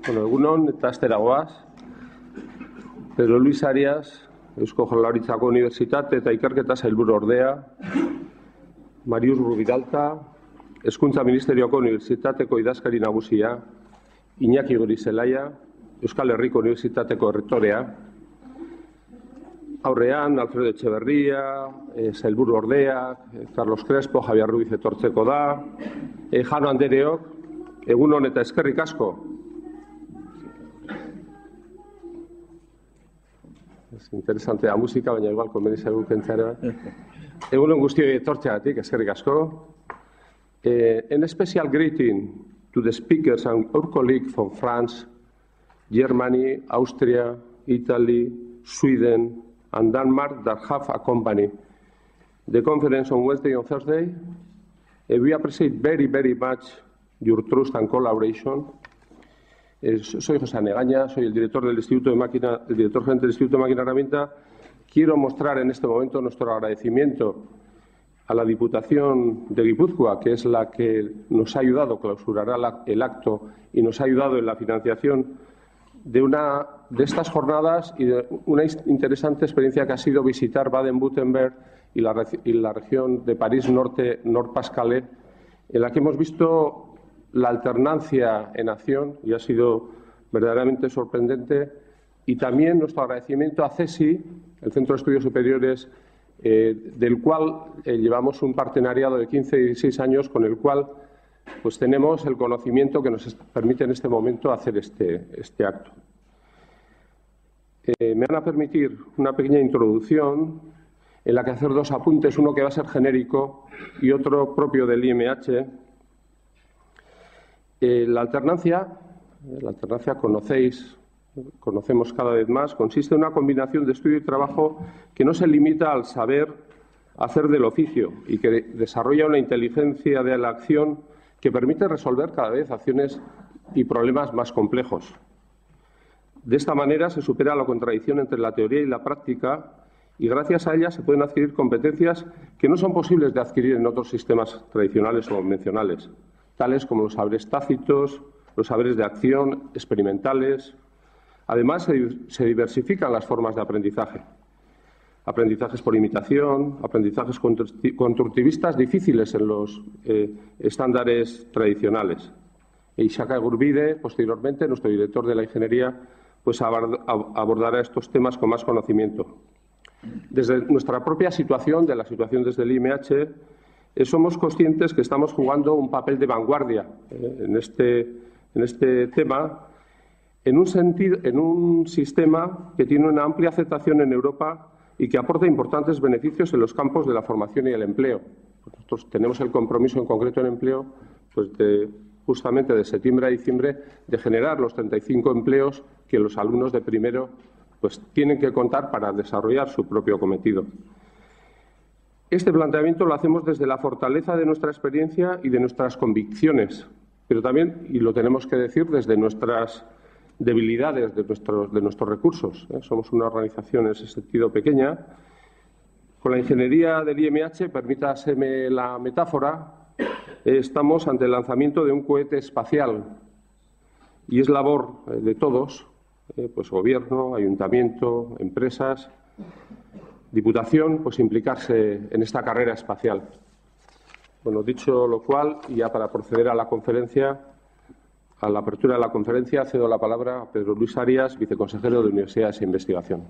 Bueno, egunon eta astera goaz. Pedro Luis Arias, Eusko Jaurlaritzako Unibertsitate eta Ikerketa Sailburu Ordea, Marius Rubidalta, Hezkuntza Ministerioko Unibertsitateko idazkari nagusia, Iñaki Gorizelaia, Euskal Herriko Unibertsitateko errektorea, aurrean Alfredo Etxeberria, Sailburu Ordea, Carlos Crespo, Javier Ruiz etortzeko da, Jano Andereok, egunon eta eskerrik asko. Es interesante la música, baina igual konbeni zaigu kentzera. Egunon guztioi etortzeagatik, eskerrik asko. An special greeting to the speakers and our colleagues from France, Germany, Austria, Italy, Sweden, and Denmark that have accompanied the conference on Wednesday and Thursday. We appreciate very, very much your trust and collaboration. Soy José Anegaña, soy el director gerente del Instituto de Máquina Herramienta. Quiero mostrar en este momento nuestro agradecimiento a la Diputación de Guipúzcoa, que es la que nos ha ayudado, clausurará el acto y nos ha ayudado en la financiación de estas jornadas y de una interesante experiencia que ha sido visitar Baden-Württemberg y la región de París Norte, Nord-Pas-de-Calais, en la que hemos visto la alternancia en acción y ha sido verdaderamente sorprendente. Y también nuestro agradecimiento a CESI, el Centro de Estudios Superiores, del cual llevamos un partenariado de 15 y 16 años, con el cual pues tenemos el conocimiento que nos permite en este momento hacer este acto. Me van a permitir una pequeña introducción en la que hacer dos apuntes, uno que va a ser genérico y otro propio del IMH. La alternancia conocemos cada vez más, consiste en una combinación de estudio y trabajo que no se limita al saber hacer del oficio y que desarrolla una inteligencia de la acción que permite resolver cada vez acciones y problemas más complejos. De esta manera se supera la contradicción entre la teoría y la práctica y gracias a ella se pueden adquirir competencias que no son posibles de adquirir en otros sistemas tradicionales o convencionales, tales como los saberes tácitos, los saberes de acción, experimentales. Además, se diversifican las formas de aprendizaje. Aprendizajes por imitación, aprendizajes constructivistas difíciles en los estándares tradicionales. Ishaka Gurbide, posteriormente, nuestro director de la ingeniería, pues abordará estos temas con más conocimiento. Desde nuestra propia situación, de la situación desde el IMH, somos conscientes que estamos jugando un papel de vanguardia en este tema, en un sistema que tiene una amplia aceptación en Europa y que aporta importantes beneficios en los campos de la formación y el empleo. Nosotros tenemos el compromiso en concreto en empleo, pues justamente de septiembre a diciembre, de generar los 35 empleos que los alumnos de primero pues tienen que contar para desarrollar su propio cometido. Este planteamiento lo hacemos desde la fortaleza de nuestra experiencia y de nuestras convicciones, pero también, y lo tenemos que decir, desde nuestras debilidades, de nuestros recursos. Somos una organización en ese sentido pequeña. Con la ingeniería del IMH, permítaseme la metáfora, estamos ante el lanzamiento de un cohete espacial y es labor de todos, pues gobierno, ayuntamiento, empresas, Diputación, pues implicarse en esta carrera espacial. Bueno, dicho lo cual, y ya para proceder a la conferencia, a la apertura de la conferencia, cedo la palabra a Pedro Luis Arias, viceconsejero de Universidades e Investigación.